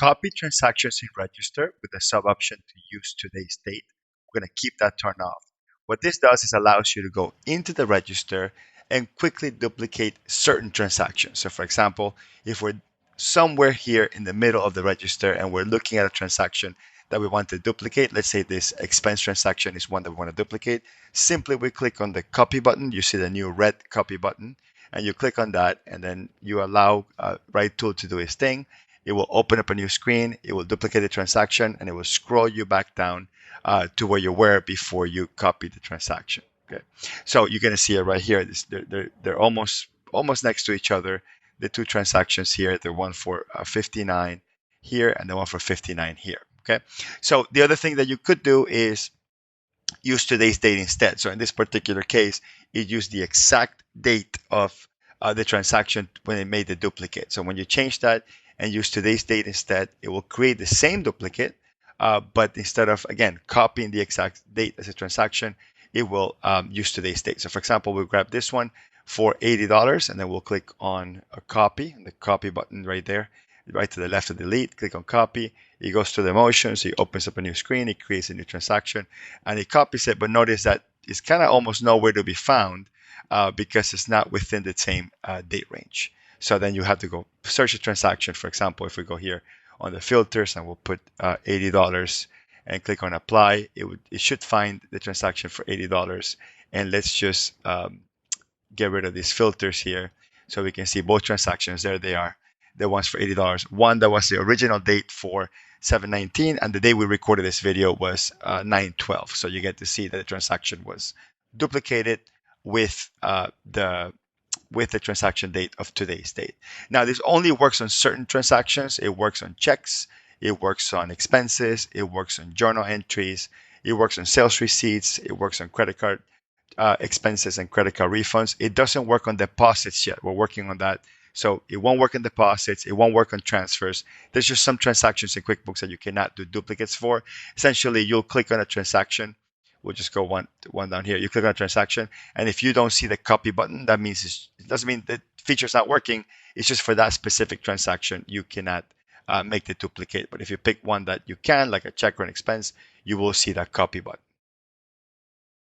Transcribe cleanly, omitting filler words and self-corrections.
copy transactions in register with the sub option to use today's date. We're going to keep that turned off. What this does is allows you to go into the register and quickly duplicate certain transactions. So for example, if we're somewhere here in the middle of the register and we're looking at a transaction that we want to duplicate, let's say this expense transaction is one that we want to duplicate, simply we click on the copy button. You see the new red copy button, and you click on that, and then you allow RightTool to do its thing. It will open up a new screen, it will duplicate the transaction, and it will scroll you back down to where you were before you copied the transaction. Okay, so you're going to see it right here. They're almost next to each other. The two transactions here, the one for 59 here and the one for 59 here. Okay, so the other thing that you could do is use today's date instead. So in this particular case, it used the exact date of the transaction when it made the duplicate. So when you change that and use today's date instead, it will create the same duplicate, but instead of, again, copying the exact date as a transaction, it will use today's date. So for example, we'll grab this one for $80, and then we'll click on a copy, the copy button right there, right to the left of delete, click on copy. It goes through the motions, it opens up a new screen, it creates a new transaction, and it copies it, but notice that it's kind of almost nowhere to be found because it's not within the same date range. So then you have to go search a transaction. For example, if we go here on the filters and we'll put $80 and click on apply, it should find the transaction for $80. And let's just get rid of these filters here so we can see both transactions. There they are, the ones for $80. One that was the original date for 7/19, and the day we recorded this video was 9/12. So you get to see that the transaction was duplicated with the transaction date of today's date. Now, this only works on certain transactions. It works on checks, it works on expenses, it works on journal entries, it works on sales receipts, it works on credit card expenses and credit card refunds. It doesn't work on deposits yet. We're working on that. So it won't work on deposits. It won't work on transfers. There's just some transactions in QuickBooks that you cannot do duplicates for. Essentially, you'll click on a transaction. We'll just go one down here. You click on a transaction, and if you don't see the copy button, that means it doesn't mean the feature's not working. It's just for that specific transaction, you cannot make the duplicate. But if you pick one that you can, like a check or an expense, you will see that copy button.